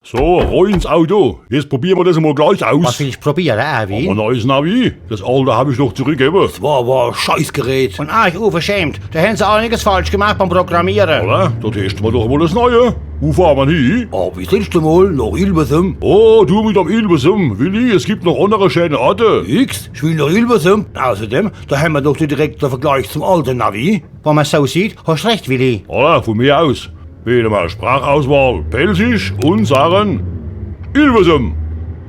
So, rein ins Auto. Jetzt probieren wir das mal gleich Was aus. will ich probieren, Ein Erwin? neues Navi. Das alte habe ich doch zurückgegeben. Das war aber ein Scheißgerät. Und arg unverschämt. Da haben sie einiges falsch gemacht beim Programmieren. Oder? Da testen wir doch mal das Neue. Wo fahren wir hin? Wie sitzt du mal? Nach Ilversum? Oh, du mit am Ilversum. Willi, es gibt noch andere schöne Orte. Ich will nach Ilversum. Außerdem, da haben wir doch den direkten Vergleich zum alten Navi. Wenn man so sieht, hast recht, Willi. Oder? Von mir aus. Wähle mal Sprachauswahl. Pelsisch und sagen Ilversum.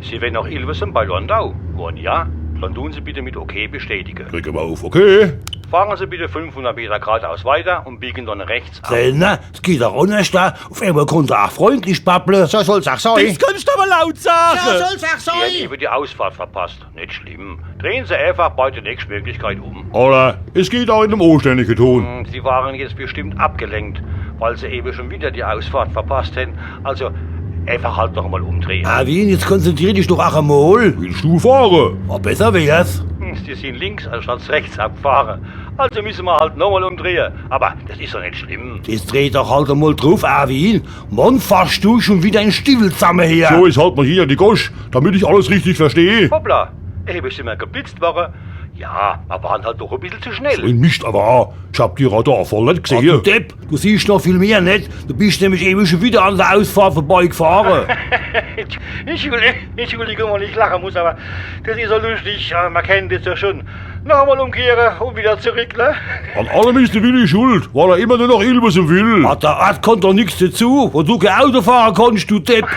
Sie wollen nach Ilversum bei Londau. Wenn ja, dann tun Sie bitte mit OK bestätigen. Drücken wir auf OK. Fahren Sie bitte 500 Meter geradeaus weiter und biegen dann rechts ab. Selner, es geht auch anders da. Auf einmal konnte er auch freundlich babbeln. So soll's auch sein. kannst du aber laut sagen. soll's auch Sie haben eben die Ausfahrt verpasst. Nicht schlimm. Drehen Sie einfach bei der nächsten Möglichkeit um. Oder? Es geht auch in einem anständigen Ton. Sie waren jetzt bestimmt abgelenkt, weil Sie eben schon wieder die Ausfahrt verpasst haben. Also einfach halt noch mal umdrehen. Erwin, jetzt konzentrier dich doch auch einmal. Willst du fahren? Besser wär's. Sie sind links anstatt rechts abgefahren. Also müssen wir halt nochmal umdrehen. Aber das ist doch nicht schlimm. Jetzt dreh doch halt einmal drauf, Erwin. Wann fährst du schon wieder in Stiefel zusammen her? So, jetzt halt mal hier die Gosch, damit ich alles richtig verstehe. Hoppla, eben sind wir geblitzt worden. Ja, wir waren halt doch ein bisschen zu schnell. In Mist aber. Ich hab die Radar voll nicht Du gesehen. Depp, du siehst noch viel mehr nicht. Du bist nämlich eben schon wieder an der Ausfahrt vorbeigefahren. Entschuldigung, wenn ich lachen muss, aber das ist so lustig. Ja, man kennt das ja schon. Nochmal umkehren und wieder zurück, ne? An allem ist der Willi schuld, weil er immer nur noch Ilversum will. Der Art kommt doch nichts dazu, wo du kein Auto fahren kannst, du Depp.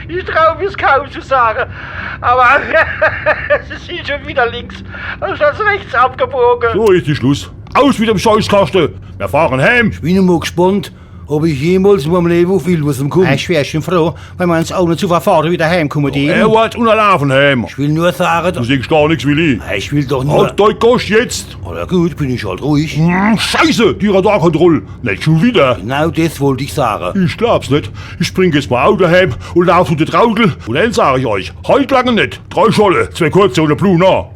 Ich traue mir es kaum zu sagen. Aber sie sind schon wieder links anstatt rechts abgebogen. So ist die Schluss. Aus mit dem Scheißkasten. Wir fahren heim. Ich bin mal gespannt, ob ich jemals in meinem Leben auf Ilversum komme. Ich wäre schon froh, wenn wir uns ohne zu verfahren wieder heimkommen. Er wird unterlaufen heim. Ich will nur sagen, Du siehst gar nichts, Willi. ich will doch nur... Halt dein Gosch jetzt. Na gut, bin ich halt ruhig. Scheiße, die Radarkontrolle. Nicht schon wieder. Genau das wollte ich sagen. Ich glaub's nicht. Ich bring jetzt mal Auto heim und lauf zu der Traudel. Und dann sag ich euch, heute lange nicht. 3 Scholle, 2 kurze und ein Bluna.